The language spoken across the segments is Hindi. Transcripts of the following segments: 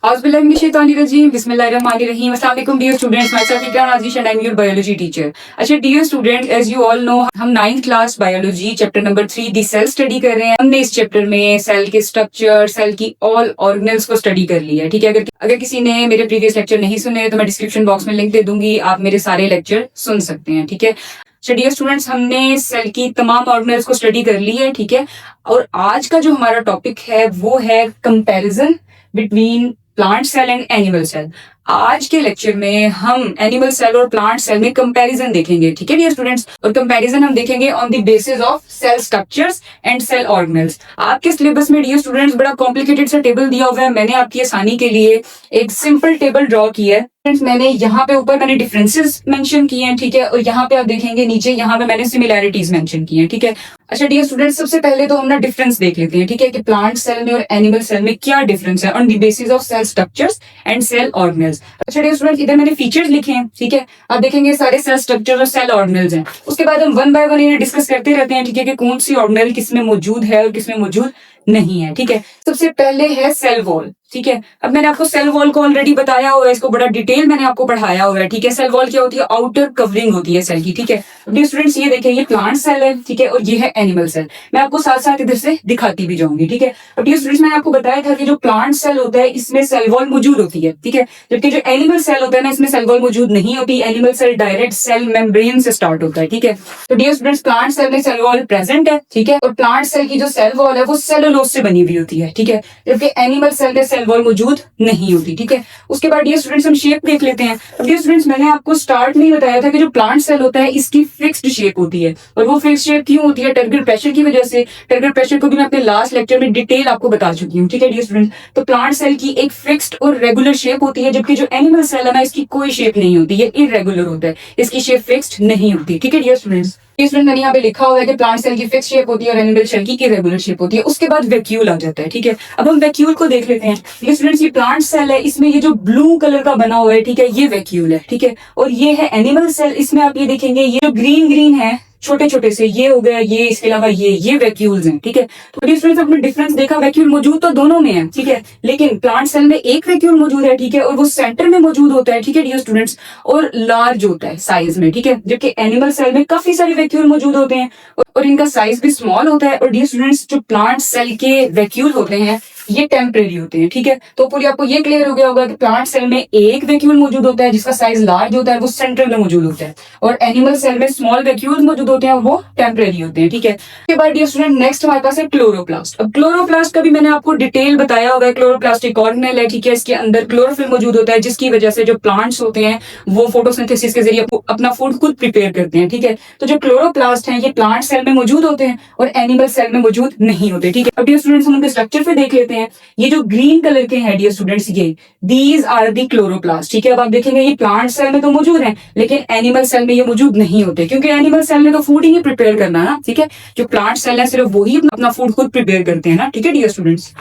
Auzubillahiminash-shaytanir-rajeem, Bismillahir-rahmanir-rahim. Assalamu alaikum dear students, myself Ikram Aziz and I'm your biology teacher. अच्छा dear students, as you all know, हम 9th class biology chapter number 3 दी सेल स्टडी कर रहे हैं. हमने इस चैप्टर में सेल के स्ट्रक्चर, सेल की ऑल ऑर्गेनल्स को स्टडी कर लिया है. ठीक है, अगर किसी ने मेरे प्रीवियस लेक्चर नहीं सुने तो मैं डिस्क्रिप्शन बॉक्स में लिंक दे दूंगी, आप मेरे सारे लेक्चर सुन सकते हैं. ठीक है, डियर स्टूडेंट्स, हमने सेल की तमाम ऑर्गेनल्स को स्टडी कर ली है. ठीक है, और आज का जो हमारा टॉपिक है वो है comparison between plant cell and animal cell. आज के लेक्चर में हम एनिमल सेल और प्लांट सेल में कंपैरिजन देखेंगे. ठीक है डियर स्टूडेंट्स, और कंपैरिजन हम देखेंगे on the basis of cell structures and cell organelles. आपके सिलेबस में डियर स्टूडेंट्स बड़ा कॉम्प्लिकेटेड सा टेबल दिया हुआ है. मैंने आपकी आसानी के लिए एक सिंपल टेबल ड्रॉ किया है. मैंने यहाँ पे ऊपर मैंने डिफरेंसेस मेंशन किए हैं. ठीक है, और यहाँ पे आप देखेंगे नीचे यहाँ पे मैंने सिमिलैरिटीज मेंशन की हैं. ठीक है, अच्छा डियर स्टूडेंट्स, सबसे पहले तो हम ना डिफरेंस देख लेते हैं. ठीक है, कि प्लांट सेल में और एनिमल सेल में क्या डिफरेंस है on the basis of cell structures and cell organelles. अच्छा डियर स्टूडेंट्स, इधर मैंने फीचर्स लिखे हैं. ठीक है, आप देखेंगे सारे सेल स्ट्रक्चर और सेल ऑर्गेनल्स हैं. उसके बाद हम वन बाय वन इन्हें डिस्कस करते रहते हैं. ठीक है, कि कौन सी ऑर्गेनल किसमें मौजूद है और किसमें मौजूद नहीं है. ठीक है, सबसे पहले है सेल वॉल. ठीक है, अब मैंने आपको सेल वॉल को ऑलरेडी बताया हुआ है, इसको बड़ा डिटेल मैंने आपको पढ़ाया हुआ है. ठीक है, सेल वॉल क्या होती है? आउटर कवरिंग होती है सेल की. ठीक है, डियर स्टूडेंट्स, ये देखिए ये प्लांट सेल है. ठीक है, और ये है एनिमल सेल. मैं आपको साथ साथ इधर से दिखाती भी जाऊंगी. ठीक है, अब डियर स्टूडेंट्स, मैंने आपको बताया था कि जो प्लांट सेल होता है इसमें सेल वॉल मौजूद होती है. ठीक है, जबकि जो एनिमल सेल होता है ना, इसमें सेल वॉल मौजूद नहीं होती. Animal cell direct cell membrane से स्टार्ट होता है. ठीक है, तो डियर स्टूडेंट्स, प्लांट सेल में सेल वॉल प्रेजेंट है. ठीक है, और प्लांट सेल की जो सेल वॉल है वो सेलुलोज से बनी हुई होती है. ठीक है, जबकि एनिमल सेल में सेल वॉल मौजूद नहीं होती. ठीक है, उसके बाद डियर स्टूडेंट्स हम शेप देख लेते हैं. अब डियर स्टूडेंट्स, मैंने आपको स्टार्ट में ही बताया था कि जो प्लांट सेल होता है इसकी फिक्स्ड शेप होती है. और वो फिक्स्ड शेप क्यों होती है? टारगेट प्रेशर की वजह से. टारगेट प्रेशर को भी मैं अपने लास्ट लेक्चर में डिटेल आपको बता चुकी हूँ. ठीक है डियर स्टूडेंट्स, तो प्लांट सेल की एक फिक्स्ड और रेगुलर शेप होती है, जबकि जो एनिमल सेल है ना, इसकी कोई शेप नहीं होती है, इररेगुलर होता है, इसकी शेप फिक्स्ड नहीं होती. ठीक है डियर स्टूडेंट्स, मैंने यहाँ पे लिखा हुआ है कि प्लांट सेल की फिक्स शेप होती है और एनिमल सेल की इरेगुलर शेप होती है. उसके बाद वैक्यूल आ जाता है. ठीक है, अब हम वैक्यूल को देख लेते हैं. ये स्टूडेंट्स, ये प्लांट सेल है, इसमें ये जो ब्लू कलर का बना हुआ है, ठीक है, ये वैक्यूल है. ठीक है, और ये है एनिमल सेल. इसमें आप ये देखेंगे ये जो ग्रीन ग्रीन है छोटे छोटे से, ये हो गया ये, इसके अलावा ये वैक्यूल्स हैं. ठीक है, तो स्टूडेंट्स आपने डिफरेंस देखा, वैक्यूल मौजूद तो दोनों में है. ठीक है, लेकिन प्लांट सेल में एक वैक्यूल मौजूद है. ठीक है, और वो सेंटर में मौजूद होता है. ठीक है डियर स्टूडेंट्स, और लार्ज होता है साइज में. ठीक है, जबकि एनिमल सेल में काफी सारे वैक्यूल मौजूद होते हैं और इनका साइज भी स्मॉल होता है. और डियर स्टूडेंट्स, जो प्लांट सेल के वैक्यूल होते हैं ये टेम्परेरी होते हैं. ठीक है, तो पूरी आपको ये क्लियर हो गया होगा कि प्लांट सेल में एक वैक्यूल मौजूद होता है जिसका साइज लार्ज होता है, वो सेंटर में मौजूद होता है, और एनिमल सेल में स्मॉल वैक्यूल मौजूद होते हैं, वो टेम्परेरी होते हैं. ठीक है, उसके बाद डियर स्टूडेंट नेक्स्ट हमारे पास है क्लोरोप्लास्ट. अब क्लोरोप्लास्ट का भी मैंने आपको डिटेल बताया होगा. क्लोरोप्लास्ट एक ऑर्गेनेल है. ठीक है, इसके अंदर क्लोरोफिल मौजूद होता है, जिसकी वजह से जो प्लांट्स होते हैं वो फोटोसिंथेसिस के जरिए अपना फूड खुद प्रिपेयर करते हैं. ठीक है, तो जो क्लोरोप्लास्ट है ये प्लांट सेल में मौजूद होते हैं और एनिमल सेल में मौजूद नहीं होते. ठीक है, अब डियर स्टूडेंट्स हम उनके स्ट्रक्चर पे देख लेते हैं. ये जो ग्रीन कलर के हैं डियर स्टूडेंट्स, ये दीज आर दी क्लोरोप्लास्ट. ठीक है, अब आप देखेंगे ये प्लांट सेल में तो मौजूद है लेकिन एनिमल सेल में ये मौजूद नहीं होते, क्योंकि एनिमल सेल ने तो फूड ही नहीं प्रिपेयर करना ना. ठीक है, जो प्लांट सेल है सिर्फ वही अपना फूड खुद प्रिपेयर करते हैं ना. ठीक है डियर स्टूडेंट्स,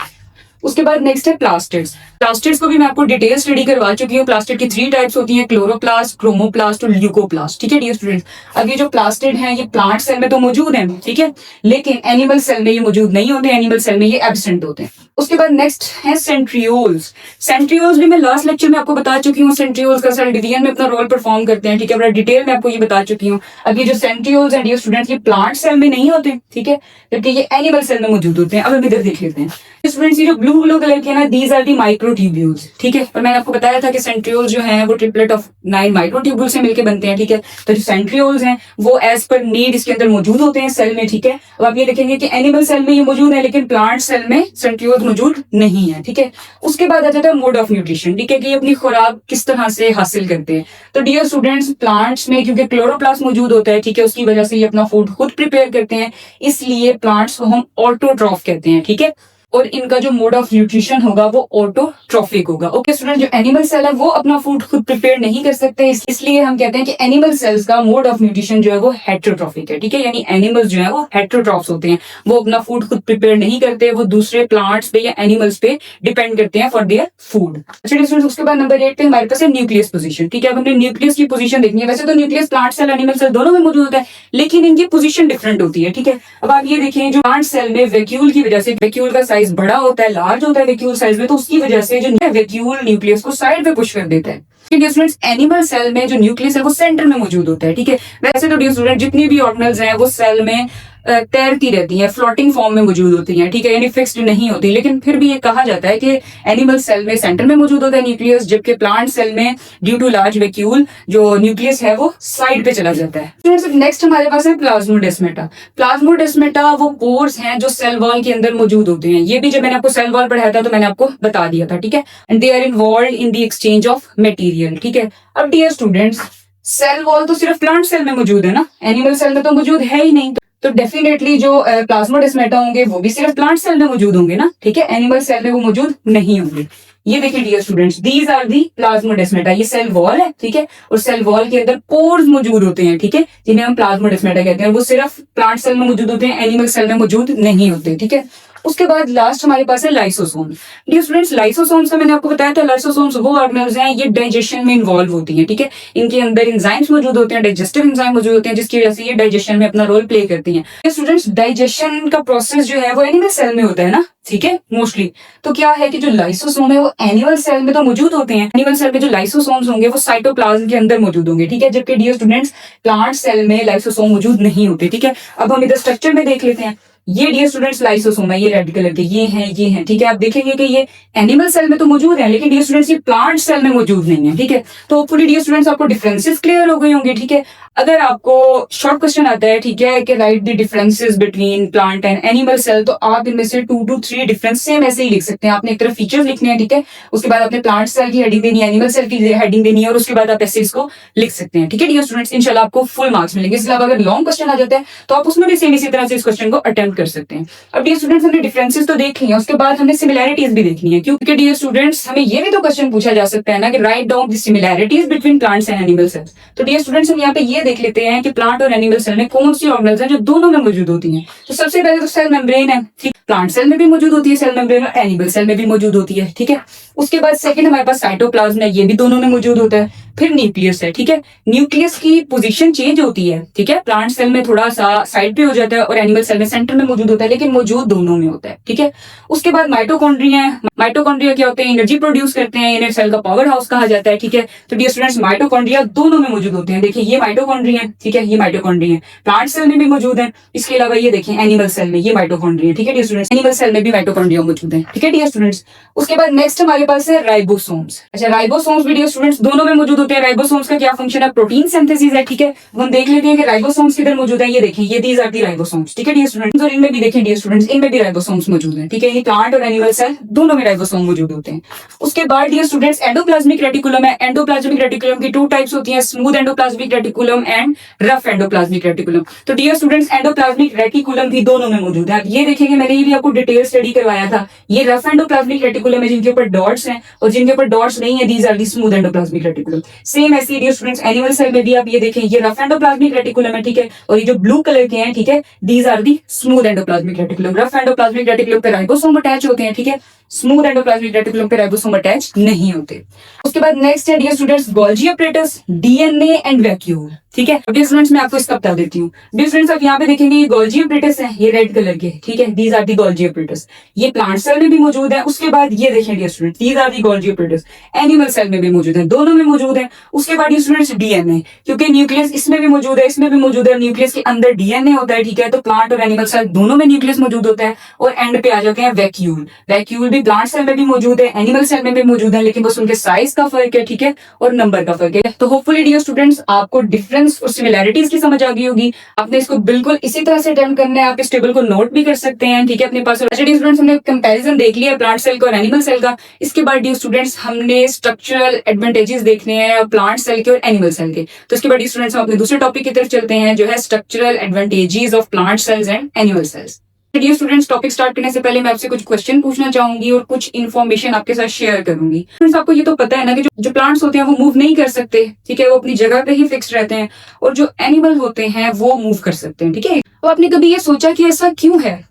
उसके बाद नेक्स्ट है प्लास्टिड्स. प्लास्टिड्स को भी मैं आपको डिटेल स्टडी करवा चुकी हूँ. प्लास्टिड की 3 टाइप्स होती हैं, क्लोरोप्लास्ट, क्रोमोप्लास्ट और ल्यूकोप्लास्ट. ठीक है डियर स्टूडेंट्स, अब ये जो प्लास्टिड हैं ये प्लांट सेल में तो मौजूद हैं. ठीक है, लेकिन एनिमल सेल में ये मौजूद नहीं होते, एनिमल सेल में ये एब्सेंट होते हैं. उसके बाद नेक्स्ट है सेंट्रियोल्स. सेंट्रियोल्स भी मैं लास्ट लेक्चर में आपको बता चुकी हूँ. सेंट्रियोल्स का सेल डिवीजन में अपना रोल परफॉर्म करते हैं. ठीक है, बड़ा डिटेल में आपको ये बता चुकी हूँ. अब ये जो सेंट्रियोल्स हैं डियर स्टूडेंट्स, ये प्लांट सेल में नहीं होते. ठीक है, जबकि ये एनिमल सेल में मौजूद होते हैं. अब हम इधर देख लेते हैं स्टूडेंट्स, ये जो ब्लू ब्लू कलर के ना, दीज आर दी माइक्रोट्यूब्यूल्स. ठीक है, और मैंने आपको बताया था कि सेंट्रियोल्स जो हैं वो ट्रिपलेट ऑफ 9 माइक्रोट्यूब्यूल से मिलकर बनते हैं. ठीक है, तो जो सेंट्रियोल्स हैं वो एज पर नीड इसके अंदर मौजूद होते हैं सेल में. ठीक है, अब आप ये देखेंगे कि एनिमल सेल में ये मौजूद है लेकिन प्लांट सेल में सेंट्रियोल्स मौजूद नहीं है. ठीक है, उसके बाद आ जाता है मोड ऑफ न्यूट्रिशन. ठीक है, कि अपनी खुराक किस तरह से हासिल करते हैं. तो डियर स्टूडेंट्स, प्लांट्स में क्योंकि क्लोरोप्लास्ट मौजूद होता है, ठीक है, उसकी वजह से ये अपना फूड खुद प्रिपेयर करते हैं, इसलिए प्लांट्स को हम ऑटोट्रॉफ कहते हैं. ठीक है, और इनका जो मोड ऑफ न्यूट्रिशन होगा वो ऑटोट्रॉफिक होगा. ओके स्टूडेंट, जो एनिमल सेल है वो अपना फूड खुद प्रिपेयर नहीं कर सकते, इसलिए हम कहते हैं कि एनिमल सेल्स का मोड ऑफ न्यूट्रिशन जो है वो हेटेरोट्रॉफिक है. ठीक है, यानी एनिमल्स जो है वो हेटेरोट्रॉफ्स होते हैं, वो अपना फूड खुद प्रिपेयर नहीं करते, वो दूसरे प्लांट्स पे या एनिमल्स पे डिपेंड करते हैं फॉर देयर फूड. अच्छा स्टूडेंट्स, उसके बाद नंबर 8 पे हमारे पास है न्यूक्लियस पोजीशन. ठीक है, अब हमने न्यूक्लियस की पोजीशन देखनी है. वैसे तो nucleus plant cell animal cell दोनों में मौजूद होता है, लेकिन इनकी पोजीशन डिफरेंट होती है. ठीक है, अब आप ये देखें, जो प्लांट सेल में वैक्यूल की वजह से वैक्यूल का साइज साइज बड़ा होता है, लार्ज होता है वैक्यूल साइज में, तो उसकी वजह से जो वैक्यूल न्यूक्लियस को साइड पे पुश कर देता है। डियर स्टूडेंट्स, एनिमल सेल में जो न्यूक्लियस है वो सेंटर में मौजूद होता है, ठीक है। वैसे तो डियर स्टूडेंट जितनी भी ऑर्गेनेल्स हैं वो सेल में तैरती रहती हैं, फ्लोटिंग फॉर्म में मौजूद होती हैं, ठीक है, यानी फिक्स्ड नहीं होती, लेकिन फिर भी ये कहा जाता है कि एनिमल सेल में सेंटर में मौजूद होता है न्यूक्लियस, जबकि प्लांट सेल में ड्यू टू लार्ज वैक्यूल जो न्यूक्लियस है वो साइड पे चला जाता है। नेक्स्ट हमारे पास है प्लाज्मोडेस्माटा। प्लाज्मोडेस्माटा वो पोर्स हैं जो सेल वॉल के अंदर मौजूद होते हैं। ये भी जब मैंने आपको सेल वॉल पढ़ाया था तो मैंने आपको बता दिया था, ठीक है। And they are involved in the exchange of material, ठीक है। अब डियर स्टूडेंट्स, सेल वॉल तो सिर्फ प्लांट सेल में मौजूद है ना, एनिमल सेल में तो मौजूद है ही नहीं, तो डेफिनेटली जो प्लाज्मोडेस्माटा होंगे वो भी सिर्फ प्लांट सेल में मौजूद होंगे ना, ठीक है, एनिमल सेल में वो मौजूद नहीं होंगे। ये देखिए dear students, these are the plasmodesmata. ये सेल वॉल है, ठीक है, और सेल वॉल के अंदर पोर्स मौजूद होते हैं, ठीक है, जिन्हें हम प्लाज्मोडेस्माटा कहते हैं। वो सिर्फ प्लांट सेल में मौजूद होते हैं, एनिमल सेल में मौजूद नहीं होते, ठीक है। उसके बाद लास्ट हमारे पास है लाइसोसोम। डियर स्टूडेंट्स, लाइसोसोम्स का मैंने आपको बताया था, लाइसोसोम्स वो ऑर्गेनेल्स हैं, ये डाइजेशन में इन्वॉल्व होती हैं, ठीक है। इनके अंदर एंजाइम्स मौजूद होते हैं, डाइजेस्टिव एंजाइम मौजूद होते हैं, जिसकी वजह से ये डाइजेशन में अपना रोल प्ले करती हैं। स्टूडेंट्स, डाइजेशन का प्रोसेस जो है वो एनिमल सेल में होता है ना, ठीक है, मोस्टली। तो क्या है कि जो लाइसोसोम है वो एनिमल सेल में तो मौजूद होते हैं, एनिमल सेल में जो लाइसोसोम्स होंगे वो साइटोप्लाज्म के अंदर मौजूद होंगे, ठीक है, जबकि डियर स्टूडेंट्स प्लांट सेल में लाइसोसोम मौजूद नहीं होते, ठीक है। अब हम इधर स्ट्रक्चर में देख लेते हैं। ये डियर स्टूडेंट्स लाइसोसोम है, ये रेड कलर के, ये हैं, ठीक है। आप देखेंगे कि ये एनिमल सेल में तो मौजूद है, लेकिन डियर स्टूडेंट्स ये प्लांट सेल में मौजूद नहीं है, ठीक है। तो होपफुली डियर स्टूडेंट्स आपको डिफरेंसेस क्लियर हो गए होंगे, ठीक है। अगर आपको शॉर्ट क्वेश्चन आता है, ठीक है, कि right the differences between plant and animal cell, तो आप इनमें से 2 to 3 डिफरेंस सेम ऐसे ही लिख सकते हैं। आपने एक तरफ फीचर्स लिखने हैं, ठीक है, उसके बाद आपने प्लांट सेल की हेडिंग देनी है, एनिमल सेल की हेडिंग देनी है, और उसके बाद आप ऐसे इसको लिख सकते हैं, ठीक है डियर स्टूडेंट्स। इंशाल्लाह आपको फुल मार्क्स मिलेंगे। इसके अलावा अगर लॉन्ग क्वेश्चन आ जाता है तो आप उसमें भी सेम इसी तरह से इस क्वेश्चन को अटेम्प्ट कर सकते हैं। अब डियर स्टूडेंट्स, हमने डिफरेंसेस तो देख लिए, उसके बाद हमने सिमिलैरिटीज भी देखनी है, क्योंकि डियर स्टूडेंट्स हमें ये भी तो क्वेश्चन पूछा जा सकता है ना कि write down the similarities between plants and animal sales. तो डियर स्टूडेंट्स, हम यहाँ पे ये देख लेते हैं कि प्लांट और एनिमल सेल में कौन सी ऑर्गेनेल्स हैं जो दोनों में मौजूद होती हैं। तो सबसे पहले तो सेल मेम्ब्रेन है, ठीक, प्लांट सेल में भी मौजूद होती है सेल मेम्ब्रेन, और एनिमल सेल में भी मौजूद होती है, ठीक है। उसके बाद सेकंड हमारे पास साइटोप्लाज्म है, ये भी दोनों में मौजूद होता है। फिर न्यूक्लियस है, ठीक है, न्यूक्लियस की पोजीशन चेंज होती है, ठीक है, प्लांट सेल में थोड़ा सा साइड पे हो जाता है और एनिमल सेल में सेंटर में मौजूद होता है, लेकिन मौजूद दोनों में होता है, ठीक है। उसके बाद माइटोकॉन्ड्रिया है। माइटोकॉन्ड्रिया क्या होते हैं? एनर्जी प्रोड्यूस करते हैं, इन्हें सेल का पावर हाउस कहा जाता है, ठीक है। तो डियर स्टूडेंट्स, माइटोकॉन्ड्रिया दोनों में मौजूद होते हैं। देखिए ये माइटोकॉन्ड्रिया है, ठीक है, ये माइटोकॉन्ड्रिया है, प्लांट सेल में भी मौजूद है। इसके अलावा ये देखिए एनिमल सेल में ये माइटोकॉन्ड्रिया, ठीक है डियर स्टूडेंट्स, एनिमल सेल में भी माइटोकॉन्ड्रिया मौजूद है, ठीक है डियर स्टूडेंट्स। उसके बाद नेक्स्ट हमारे पास है राइबोसोम्स। अच्छा, राइबोसोम्स भी डियर स्टूडेंट्स दोनों में मौजूद होते हैं। राइबोसोम्स का क्या फंक्शन है? प्रोटीन सिंथेसिस है, ठीक है। हम देख लेते हैं कि राइबोसोम्स किधर मौजूद है। ये देखिए, ये दीज आर दी राइबोसोम्स, ठीक है डियर स्टूडेंट्स। और इनमें भी देखिए डियर स्टूडेंट्स, इनमें भी राइबोसोम्स मौजूद है, ठीक है। ये प्लांट और एनिमल सेल दोनों में राइबोसोम मौजूद होते हैं। उसके बाद डियर स्टूडेंट्स एंडोप्लाज्मिक रेटिकुलम है। एंडोप्लाज्मिक रेटिकुलम की 2 टाइप्स होती हैं, smooth endoplasmic reticulum and rough endoplasmic reticulum. तो डियर स्टूडेंट्स, एंडोप्लाज्मिक रेटिकुलम भी दोनों में मौजूद है। ये देखेंगे, मैंने ये भी आपको डिटेल स्टडी करवाया था। ये रफ एंडोप्लाज्मिक रेटिकुलम है जिनके ऊपर डॉट्स हैं, और जिनके ऊपर डॉट्स नहीं है these are the smooth endoplasmic reticulum. Same ऐसे डियर स्टूडेंट्स एनिमल सेल में भी आप ये देखें, ये रफ एंडोप्लाज्मिक रेटिकुलम है, ठीक है, और ये जो ब्लू कलर के हैं, ठीक है, these are the smooth endoplasmic reticulum. Rough endoplasmic reticulum पे राइबोसोम अटैच होते हैं, ठीक है, स्मूथ एंडोप्लाज्मिक रेटिकुलम पे राइबोसोम अटैच नहीं होते। उसके बाद नेक्स्ट है dear students Golgi apparatus, DNA and vacuole, ठीक है। डियर स्टूडेंट्स, मैं आपको इसका बता देती हूँ। डियर स्टूडेंट्स, आप यहाँ पे देखेंगे ये गोल्गी apparatus है, ये रेड कलर के, ठीक है, these are the Golgi apparatus। ये प्लांट सेल में भी मौजूद है। उसके बाद ये देखें dear students, these are the Golgi apparatus, animal cell में भी मौजूद है, दोनों में मौजूद है। उसके बाद डियर स्टूडेंट्स डीएनए, क्योंकि न्यूक्लियस इसमें भी मौजूद है, इसमें भी मौजूद है, न्यूक्लियस के अंदर डीएनए होता है, ठीक है। तो प्लांट और एनिमल सेल दोनों में न्यूक्लियस मौजूद होता है। और एंड पे आ जाते हैं वैक्यूल। वैक्यूल भी प्लांट सेल में भी मौजूद है, एनिमल सेल में भी मौजूद है, लेकिन बस उनके साइज का फर्क है, ठीक है, और नंबर का फर्क है। तो होपफुली डियर स्टूडेंट्स आपको डिफरेंस और सिमिलैरिटीज की समझ आ गई होगी। आपने इसको बिल्कुल इसी तरह से अटेम्प्ट करना है। आप इस टेबल को नोट भी कर सकते हैं, ठीक है, अपने पास। अच्छा डियर स्टूडेंट्स, हमने कंपैरिजन देख लिया प्लांट सेल का और एनिमल सेल का। इसके बाद डियर स्टूडेंट्स हमने स्ट्रक्चरल एडवांटेजेस देखने हैं प्लांट सेल के और एनिमल सेल के। तो इसके बाद डियर स्टूडेंट्स हम अपने दूसरे टॉपिक की तरफ चलते हैं, जो है structural advantages of plant cells and animal cells. Dear students, topic start करने से पहले मैं आपसे कुछ क्वेश्चन पूछना चाहूंगी और कुछ इन्फॉर्मेशन आपके साथ शेयर करूंगी। फ्रेंड्स, आपको ये तो पता है ना कि जो प्लांट्स होते हैं वो मूव नहीं कर सकते, ठीक है, वो अपनी जगह पे ही फिक्स रहते हैं, और जो एनिमल होते हैं वो मूव कर सकते हैं, ठीक है। तो आपने कभी ये सोचा कि ऐसा क्यों है?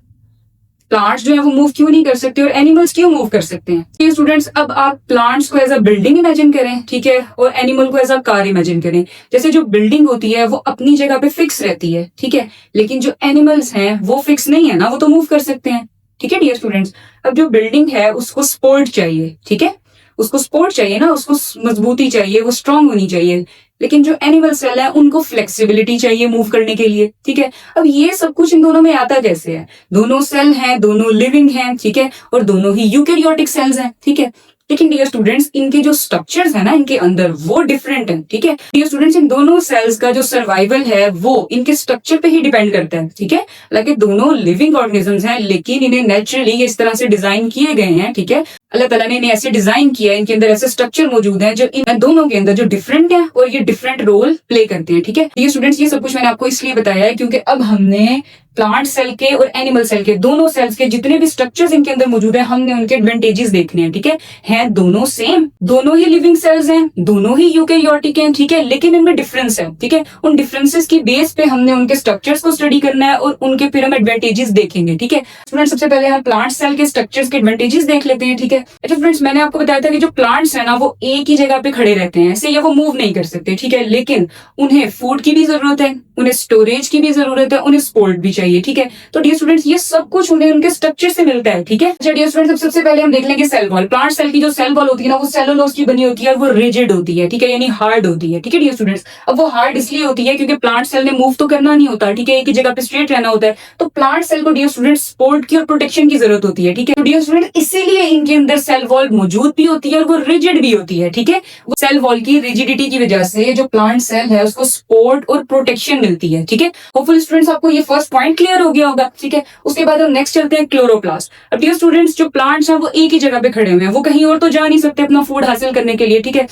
प्लांट्स जो है वो मूव क्यों नहीं कर सकते और एनिमल्स क्यों मूव कर सकते हैं? ये स्टूडेंट्स, अब आप प्लांट्स को एज अ बिल्डिंग इमेजिन करें, ठीक है, और एनिमल को एज अ कार इमेजिन करें। जैसे जो बिल्डिंग होती है वो अपनी जगह पे फिक्स रहती है, ठीक है, लेकिन जो एनिमल्स हैं वो फिक्स नहीं है ना, वो तो मूव कर सकते हैं, ठीक है डियर स्टूडेंट्स। अब जो बिल्डिंग है उसको सपोर्ट चाहिए, ठीक है, उसको सपोर्ट चाहिए ना, उसको मजबूती चाहिए, वो स्ट्रांग होनी चाहिए। लेकिन जो एनिमल सेल है उनको फ्लेक्सिबिलिटी चाहिए मूव करने के लिए, ठीक है। अब ये सब कुछ इन दोनों में आता कैसे है? दोनों सेल हैं, दोनों लिविंग हैं, ठीक है, और दोनों ही यूकेरियोटिक सेल्स हैं, ठीक है। लेकिन डियर स्टूडेंट्स इनके जो स्ट्रक्चर्स है ना इनके अंदर वो डिफरेंट है, ठीक है। डियर स्टूडेंट्स इन दोनों सेल्स का जो सर्वाइवल है वो इनके स्ट्रक्चर पे ही डिपेंड करता है, ठीक है। हालांकि दोनों लिविंग ऑर्गेनिजम्स हैं लेकिन इन्हें नेचुरली इस तरह से डिजाइन किए गए हैं, ठीक है। अल्लाह ताला ने इन्हें ऐसे डिजाइन किया है, इनके अंदर ऐसे स्ट्रक्चर मौजूद हैं जो इन दोनों के अंदर जो डिफरेंट है और ये डिफरेंट रोल प्ले करते हैं, ठीक है। ये स्टूडेंट्स ये सब कुछ मैंने आपको इसलिए बताया है क्योंकि अब हमने प्लांट सेल के और एनिमल सेल के दोनों सेल्स के जितने भी स्ट्रक्चर्स इनके अंदर मौजूद है हमने उनके एडवांटेजेस देखने हैं, ठीक है दोनों सेम, दोनों ही लिविंग सेल्स हैं, दोनों ही यूकेरियोटिक हैं, ठीक है, लेकिन इनमें डिफरेंस है, ठीक है। उन डिफरेंसेस की बेस पे हमने उनके स्ट्रक्चर्स को स्टडी करना है और उनके फिर हम एडवांटेजेस देखेंगे, ठीक है। स्टूडेंट्स सबसे पहले हम प्लांट सेल के स्ट्रक्चर्स के एडवांटेजेस देख लेते हैं, ठीक है। अच्छा फ्रेंड्स, मैंने आपको बताया था कि जो प्लांट्स है ना वो एक ही जगह पे खड़े रहते हैं, ऐसे या वो मूव नहीं कर सकते, ठीक है, लेकिन उन्हें फूड की भी जरूरत है, उन्हें स्टोरेज की भी जरूरत है, उन्हें सपोर्ट भी चाहिए, ठीक है। तो डियर स्टूडेंट्स ये सब कुछ उन्हें उनके स्ट्रक्चर से मिलता है, ठीक है। अच्छा डियर स्टूडेंट्स सबसे पहले हम देख लेंगे सेल वॉल। प्लांट सेल की जो सेल वॉल होती है ना वो सेलुलोज की बनी होती है और वो रिजिड होती है, ठीक है, यानी हार्ड होती है, ठीक है डियर स्टूडेंट्स। अब वो हार्ड इसलिए होती है क्योंकि प्लांट सेल ने मूव तो करना नहीं होता, ठीक है, एक ही जगह पे स्ट्रेट रहना होता है, तो प्लांट सेल को डियर स्टूडेंट्स सपोर्ट की और प्रोटेक्शन की जरूरत होती है, ठीक है। तो डियर स्टूडेंट इसीलिए इनके अंदर सेल वॉल मौजूद भी होती है और वो रिजिड भी होती है, ठीक है। वो सेल वॉल की रिजिडिटी की वजह से जो प्लांट सेल है उसको सपोर्ट और प्रोटेक्शन मिलती है, ठीक है। होपफुली स्टूडेंट्स आपको ये फर्स्ट पॉइंट क्लियर हो गया होगा, ठीक है। उसके बाद हम नेक्स्ट चलते हैं क्लोरोप्लास्ट। अब डियर स्टूडेंट्स जो प्लांट्स हैं वो एक ही जगह पे खड़े हुए हैं, वो कहीं और तो जा नहीं सकते अपना फूड हासिल करने के लिए, ठीक है।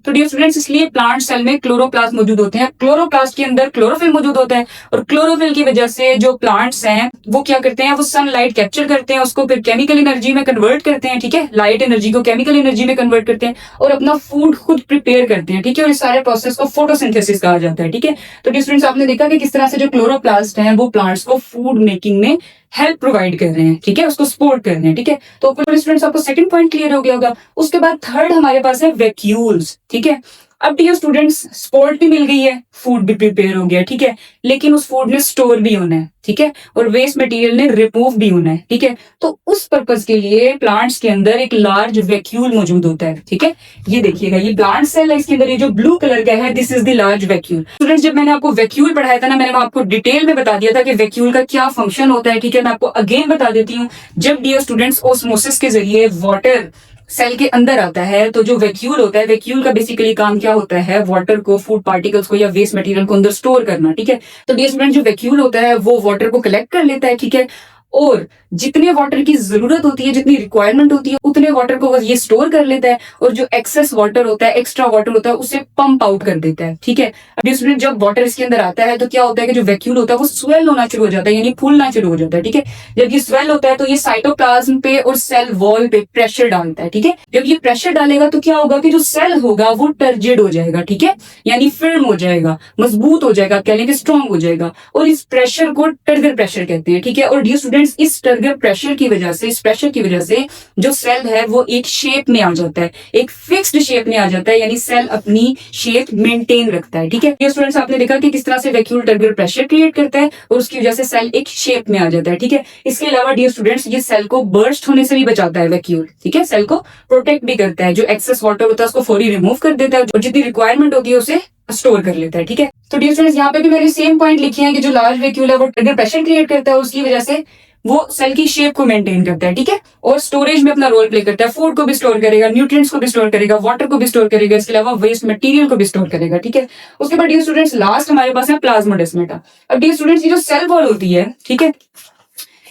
तो डियर स्टूडेंट्स इसलिए प्लांट सेल में क्लोरोप्लास्ट मौजूद होते हैं। क्लोरोप्लास्ट के अंदर क्लोरोफिल मौजूद होता है और क्लोरोफिल की वजह से जो प्लांट्स हैं वो क्या करते हैं, वो सनलाइट कैप्चर करते हैं, उसको फिर केमिकल एनर्जी में कन्वर्ट करते हैं, ठीक है, लाइट एनर्जी को केमिकल एनर्जी में कन्वर्ट करते हैं और अपना फूड खुद प्रिपेयर करते हैं, ठीक है। और इस सारे प्रोसेस को फोटोसिंथेसिस कहा जाता है, ठीक है। तो डियर स्टूडेंट्स आपने देखा कि किस तरह से जो क्लोरोप्लास्ट हैं वो प्लांट्स को फूड मेकिंग में हेल्प प्रोवाइड कर रहे हैं, ठीक है, उसको सपोर्ट कर रहे हैं, ठीक है। तो स्टूडेंट्स आपको सेकंड पॉइंट क्लियर हो गया होगा। उसके बाद थर्ड हमारे पास है वैक्यूल्स, ठीक है। अब डियर स्टूडेंट्स सपोर्ट भी मिल गई है, फूड भी प्रिपेयर हो गया, ठीक है, लेकिन उस फूड ने स्टोर भी होना है, ठीक है, और वेस्ट मटेरियल ने रिमूव भी होना है, ठीक है। तो उस पर्पस के लिए प्लांट्स के अंदर एक लार्ज वैक्यूल मौजूद होता है, ठीक है। ये देखिएगा ये प्लांट सेल है, इसके अंदर ये जो ब्लू कलर का है this is the large vacuole. Students जब मैंने आपको वैक्यूल पढ़ाया था ना मैंने आपको डिटेल में बता दिया था कि वैक्यूल का क्या फंक्शन होता है, ठीक है। मैं आपको अगेन बता देती हूँ। जब डियर स्टूडेंट्स ऑस्मोसिस के जरिए वाटर सेल के अंदर आता है तो जो वैक्यूल होता है, वैक्यूल का बेसिकली काम क्या होता है, वाटर को, फूड पार्टिकल्स को या वेस्ट मटेरियल को अंदर स्टोर करना, ठीक है। तो डियर स्टूडेंट जो वैक्यूल होता है वो वाटर को कलेक्ट कर लेता है, ठीक है, और जितने वाटर की जरूरत होती है, जितनी रिक्वायरमेंट होती है उतने वाटर को ये स्टोर कर लेता है और जो एक्सेस वाटर होता है, एक्स्ट्रा वाटर होता है उसे पंप आउट कर देता है, ठीक है। अब स्टूडेंट जब वाटर इसके अंदर आता है तो क्या होता है कि जो वैक्यूल होता है वो स्वेल होना शुरू हो जाता है, यानी फूलना शुरू हो जाता है, ठीक है। जब ये स्वेल होता है तो ये साइटोप्लाज्म पे और सेल वॉल पे प्रेशर डालता है, ठीक है। जब ये प्रेशर डालेगा तो क्या होगा कि जो सेल होगा वो टर्जिड हो जाएगा, ठीक है, यानी फिर्म हो जाएगा, मजबूत हो जाएगा, कह लेंगे स्ट्रांग हो जाएगा, और इस प्रेशर को टर्गर प्रेशर कहते हैं, ठीक है। और डियर स्टूडेंट्स इस टर्गर प्रेशर की वजह से, इस प्रेशर की वजह से जो सेल है वो एक शेप में आ जाता है, एक फिक्स्ड शेप में आ जाता है, यानी सेल अपनी शेप मेंटेन रखता है, ठीक है। ये स्टूडेंट्स आपने देखा कि किस तरह से वैक्यूल टर्गर प्रेशर क्रिएट करता है और उसकी वजह से सेल एक शेप में आ जाता है, ठीक है। इसके अलावा डियर स्टूडेंट्स ये सेल को बर्स्ट होने से भी बचाता है वैक्यूल, ठीक है, सेल को प्रोटेक्ट भी करता है, जो एक्सेस वाटर होता है उसको फौरी रिमूव कर देता है और जितनी रिक्वायरमेंट होती है उसे स्टोर कर लेता है, ठीक है। तो डियर स्टूडेंट्स यहाँ पे भी मैंने सेम पॉइंट लिखे हैं कि जो लार्ज वैक्यूल है वो टर्गर प्रेशर क्रिएट करता है, उसकी वजह से वो सेल की शेप को मेंटेन करता है, ठीक है, और स्टोरेज में अपना रोल प्ले करता है, फूड को भी स्टोर करेगा, न्यूट्रिएंट्स को भी स्टोर करेगा, वाटर को भी स्टोर करेगा, इसके अलावा वेस्ट मटेरियल को भी स्टोर करेगा, ठीक है। उसके बाद डियर स्टूडेंट्स लास्ट हमारे पास है प्लाज्मोडेस्माटा। अब डियर स्टूडेंट्स ये जो सेल वॉल होती है, ठीक है,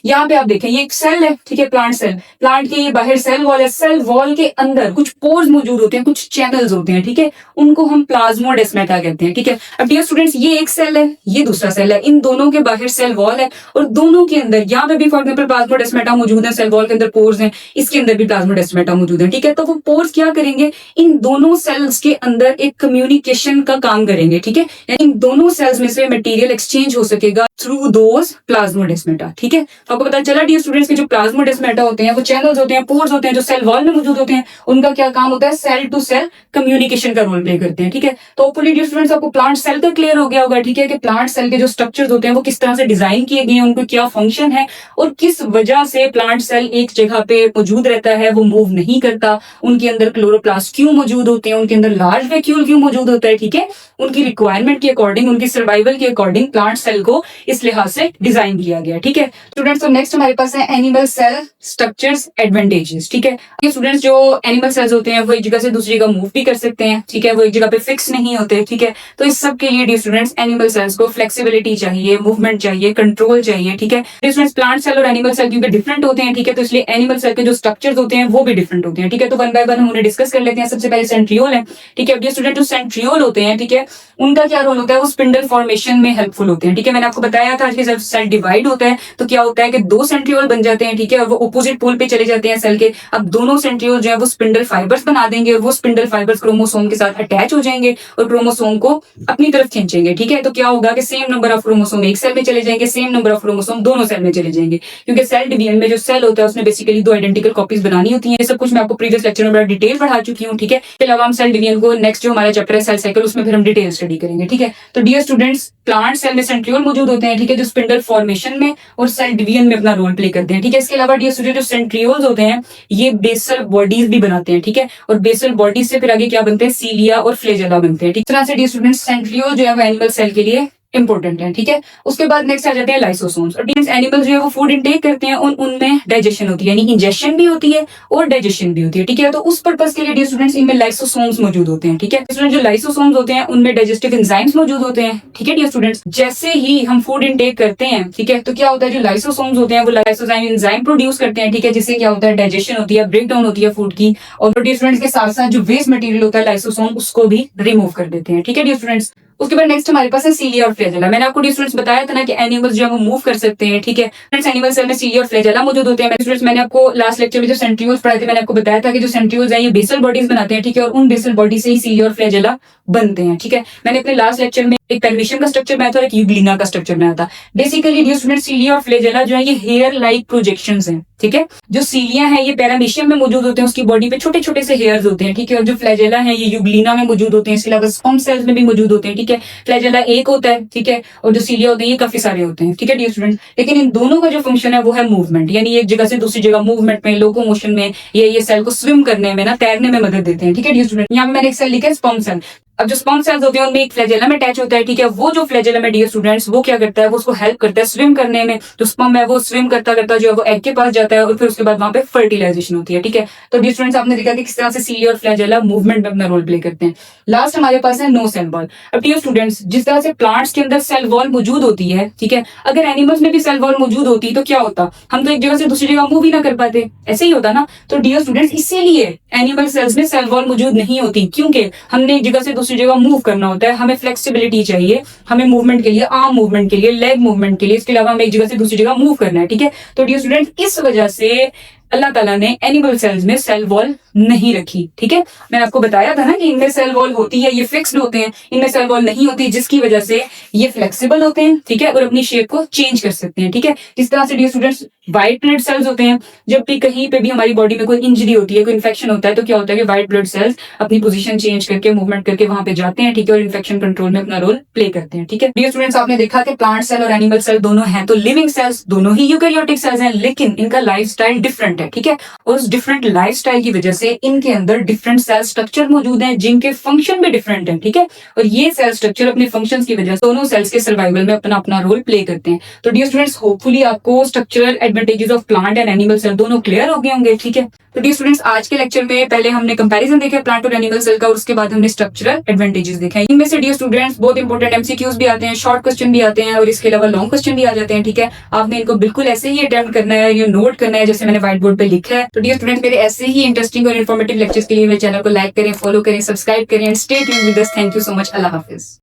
यहाँ पे आप देखें ये एक सेल है, ठीक है, प्लांट सेल, प्लांट के ये बाहर सेल वॉल है, सेल वॉल के अंदर कुछ पोर्स मौजूद होते हैं, कुछ चैनल्स होते हैं, ठीक है, उनको हम प्लाज्मोडेस्माटा कहते हैं, ठीक है। अब डियर स्टूडेंट्स ये एक सेल है, ये दूसरा सेल है, इन दोनों के बाहर सेल वॉल है और दोनों के अंदर यहाँ पे भी फॉर एग्जाम्पल प्लाज्मोडेस्माटा मौजूद है, सेल वॉल के अंदर पोर्स हैं, इसके अंदर भी प्लाज्मोडेस्माटा मौजूद है, ठीक है। तो वो पोर्स क्या करेंगे, इन दोनों सेल्स के अंदर एक कम्युनिकेशन का काम करेंगे, ठीक है, यानी इन दोनों सेल्स में से मटेरियल एक्सचेंज हो सकेगा थ्रू दोज प्लाज्मोडेस्माटा, ठीक है। तो आपको पता चला डियर स्टूडेंट्स के जो प्लाज्मोडेस्माटा होते हैं, वो चैनल्स होते हैं, पोर्स होते हैं जो सेल वॉल में मौजूद होते हैं, उनका क्या काम होता है, सेल टू सेल कम्युनिकेशन का रोल प्ले करते हैं। ठीक है, तो होपफुली डियर स्टूडेंट्स आपको प्लांट सेल का क्लियर हो गया होगा। ठीक है, कि प्लांट सेल के जो स्ट्रक्चर्स होते हैं वो किस तरह से डिजाइन किए गए हैं, उनको क्या फंक्शन है और किस वजह से प्लांट सेल एक जगह पे मौजूद रहता है, वो मूव नहीं करता, उनके अंदर क्लोरोप्लास्ट क्यों मौजूद होते हैं, उनके अंदर लार्ज वैक्यूल क्यों मौजूद होता है। ठीक है, उनकी रिक्वायरमेंट के अकॉर्डिंग, उनकी सर्वाइवल के अकॉर्डिंग प्लांट सेल को इस लिहाज से डिजाइन किया गया। ठीक है स्टूडेंट्स, तो नेक्स्ट हमारे पास है एनिमल सेल स्ट्रक्चर्स एडवांटेजेस। ठीक है, ये स्टूडेंट्स जो एनिमल सेल्स होते हैं वो एक जगह से दूसरी जगह मूव भी कर सकते हैं। ठीक है, वो एक जगह पे फिक्स नहीं होते। ठीक है, तो इस सब के लिए डियर स्टूडेंट्स एनिमल सेल्स को फ्लेक्सिबिलिटी चाहिए, मूवमेंट चाहिए, कंट्रोल चाहिए। ठीक है, स्टूडेंट्स प्लांट सेल और एनिमल सेल क्योंकि डिफरेंट होते हैं, ठीक है, तो इसलिए एनिमल सेल के जो स्ट्रक्चर्स होते हैं वो भी डिफरेंट होते हैं। ठीक है, तो वन बाय वन हम उन्हें डिस्कस कर लेते हैं। सबसे पहले सेंट्रियोल है। ठीक है, डियर स्टूडेंट जो सेंट्रियोल होते हैं, ठीक है, उनका क्या रोल होता है, वो स्पिंडल फॉर्मेशन में हेल्पफुल होते हैं। ठीक है, मैंने आपको बताया था कि जब सेल डिवाइड होता है तो क्या होता है कि दो सेंट्रियोल बन जाते हैं। ठीक है, और वो ऑपोजिट पोल पे चले जाते हैं सेल के। अब दोनों सेंट्रियोल जो है वो स्पिंडल फाइबर्स बना देंगे और वो स्पिंडल फाइबर्स क्रोमोसोम के साथ अटैच हो जाएंगे और क्रोमोसोम को अपनी तरफ खींचेंगे। ठीक है, तो क्या होगा कि सेम नंबर ऑफ क्रोमोसोम एक सेल में चले जाएंगे, सेम नंबर ऑफ क्रोमोसोम दोनों सेल में चले जाएंगे, क्योंकि सेल डिवीजन में जो सेल होता है उसने बेसिकली दो आइडेंटिकल कॉपीज बनानी होती है। ये सब कुछ मैं आपको प्रीवियस लेक्चर में बड़ा डिटेल पढ़ा चुकी हूँ। ठीक है, इसके अलावा हम सेल डिवीजन को नेक्स्ट जो हमारा चैप्टर है सेल साइकिल, उसमें फिर हम डिटेल स्टडी करेंगे। ठीक है, तो डियर स्टूडेंट्स प्लांट सेल में सेंट्रियोल मौजूद होते हैं। ठीक है, जो स्पिंडल फॉर्मेशन में और सेल डिवीजन में अपना रोल प्ले करते हैं। ठीक है, इसके अलावा डियर स्टूडेंट जो सेंट्रियोल्स होते हैं ये बेसल बॉडीज भी बनाते हैं। ठीक है, और बेसल बॉडीज से फिर आगे क्या बनते हैं, सीलिया और फ्लेजेला बनते हैं। ठीक तरह से डियर स्टूडेंट सेंट्रियोल जो है वो एनिमल सेल के लिए इंपॉर्टेंट है। ठीक है, उसके बाद नेक्स्ट आ जाते हैं लाइसोसोम्स। और एनिमल जो है वो फूड इनटेक करते हैं और उनमें डाइजेशन होती है, यानी इंजेशन भी होती है और डाइजेशन भी होती है। ठीक है, तो उस पर्पस के लिए डियर स्टूडेंट्स इनमें लाइसोसोम्स मौजूद होते हैं। ठीक है, स्टूडेंट जो लाइसोसोम्स होते हैं उनमें डाइजेस्टिव एंजाइम्स मौजूद होते हैं। ठीक है डियर स्टूडेंट्स, जैसे ही हम फूड इनटेक करते हैं, ठीक है, तो क्या होता है, जो लाइसोसोम्स होते हैं वो लाइसोजाइम एंजाइम प्रोड्यूस करते हैं। ठीक है, जिससे क्या होता है, डाइजेशन होती है, ब्रेक डाउन होती है फूड की। और डियर स्टूडेंट्स के साथ साथ जो वेस्ट मटेरियल होता है लाइसोसोम उसको भी रिमूव कर देते हैं। ठीक है डियर स्टूडेंट्स, उसके बाद नेक्स्ट हमारे पास है सीलिया और फ्लैजेला। मैंने आपको स्टूडेंट्स बताया था ना कि एनिमल्स जो है वो मूव कर सकते हैं। ठीक है, एनिमल सेल में सीलिया और फ्लैजेला मौजूद होते हैं। स्टूडेंट्स मैंने आपको लास्ट लेक्चर में जो सेंट्रियोल्स पढ़ाए थे, मैंने आपको बताया था कि जो सेंट्रियोल्स हैं ये बेसल बॉडीज बनाते हैं। ठीक है, और उन बेसल बॉडी से ही सीलिया और फ्लैजेला बनते हैं। ठीक है, मैंने अपने लास्ट लेक्चर में एक पेल्विशियम का स्ट्रक्चर बनाया था और एक यूग्लिना का स्ट्रक्चर बनाया था। बेसिकली डियर स्टूडेंट सीलिया और फ्लैजेला जो है ये हेयर लाइक प्रोजेक्शंस हैं। ठीक है, जो सीलिया है ये पैरामीशियम में मौजूद होते हैं, उसकी बॉडी पे छोटे छोटे से हेयर्स होते हैं। ठीक है, और जो फ्लैजेला है ये यूग्लिना में मौजूद होते हैं, इसके अलावा स्पर्म सेल्स में भी मौजूद होते हैं। ठीक है, फ्लैजेला एक होता है। ठीक है, और जो सीलिया होते हैं ये काफी सारे होते हैं। ठीक है डियर स्टूडेंट, लेकिन इन दोनों का जो फंक्शन है वो है मूवमेंट, यानी एक जगह से दूसरी जगह मूवमेंट में, लोकोमोशन में, ये सेल को स्विम करने में ना, तैरने में मदद देते हैं। ठीक है डियर स्टूडेंट, यहाँ पे मैंने एक सेल लिखा है स्पर्म सेल। अब जो स्पर्म सेल्स होते हैं उनमें एक फ्लैजेलम अटैच होता है। ठीक है, वो जो फ्लैजेलम है डियर स्टूडेंट्स वो क्या करता है, वो उसको हेल्प करता है स्विम करने में। जो स्पर्म है वो स्विम करता करता जो है वो एग के पास जाता है और फिर उसके बाद वहां पे फर्टिलाइजेशन होती है। ठीक है, तो डियर स्टूडेंट्स आपने देखा कि किस तरह से सीलिया और फ्लैजेला मूवमेंट में अपना रोल प्ले करते हैं। लास्ट हमारे पास है नो सेल वॉल। अब डियर स्टूडेंट्स जिस तरह से प्लांट्स के अंदर सेल वॉल मौजूद होती है, ठीक है, अगर एनिमल्स में भी सेल वॉल मौजूद होती तो क्या होता, हम तो एक जगह से दूसरी जगह मूव ही ना कर पाते, ऐसे ही होता ना। तो डियर स्टूडेंट्स इसीलिए एनिमल सेल्स में सेल वॉल मौजूद नहीं होती, क्योंकि हमने एक जगह से दूसरी जगह मूव करना होता है, हमें फ्लेक्सिबिलिटी चाहिए, हमें मूवमेंट के लिए, आर्म मूवमेंट के लिए, लेग मूवमेंट के लिए, इसके अलावा हमें एक जगह से दूसरी जगह मूव करना है। ठीक है, तो डियर स्टूडेंट इस वजह से अल्लाह ताला ने एनिमल सेल्स में सेल वॉल नहीं रखी। ठीक है, मैंने आपको बताया था ना कि इनमें सेल वॉल होती है, ये फिक्स्ड होते हैं, इनमें सेल वॉल नहीं होती, जिसकी वजह से ये फ्लेक्सिबल होते हैं। ठीक है, और अपनी शेप को चेंज कर सकते हैं। ठीक है, जिस तरह से dear students white blood cells होते हैं, जब भी कहीं पे भी हमारी बॉडी में कोई इंजरी होती है, कोई इन्फेक्शन होता है, तो क्या होता है कि व्हाइट ब्लड सेल्स अपनी पोजीशन चेंज करके, मूवमेंट करके वहां पे जाते हैं। ठीक है, और इन्फेक्शन कंट्रोल में अपना रोल प्ले करते हैं। ठीक है डियर स्टूडेंट्स, आपने देखा कि प्लांट सेल और एनिमल सेल दोनों हैं तो लिविंग सेल्स, दोनों ही यूकैरियोटिक सेल्स हैं, लेकिन इनका लाइफस्टाइल डिफरेंट है। ठीक है, और उस डिफरेंट लाइफस्टाइल की वजह से इनके अंदर डिफरेंट सेल स्ट्रक्चर मौजूद हैं, जिनके फंक्शन भी डिफरेंट हैं। ठीक है, और ये सेल स्ट्रक्चर अपने फंक्शंस की वजह से दोनों सेल्स के सर्वाइवल में अपना अपना रोल प्ले करते हैं। तो डियर स्टूडेंट्स होपफुली आपको structural advantages of plant and animal cell दोनों क्लियर हो गए होंगे। ठीक है, तो डियर स्टूडेंट्स आज के लेक्चर में पहले हमने कंपैरिजन देखा प्लांट और एनिमल सेल का, और उसके बाद हमने स्ट्रक्चरल एडवांटेजेस देखा। इनमें से डियर स्टूडेंट्स बहुत इंपॉर्टेंट एमसीक्यूज भी आते हैं, शॉर्ट क्वेश्चन भी आते हैं, और इसके अलावा लॉन्ग क्वेश्चन भी आ जाते हैं। ठीक है, आपने इनको बिल्कुल ऐसे ही अटेम्प्ट करना है, ये नोट करना है जैसे मैंने व्हाइट बोर्ड पे लिखा है। तो डियर स्टूडेंट्स मेरे ऐसे ही इंटरेस्टिंग और इन्फॉर्मेटिव लेक्चर्स के लिए मेरे चैनल को लाइक करें, फॉलो करें, सब्सक्राइब करें and stay tuned with us. Thank you so much. Allah Hafiz.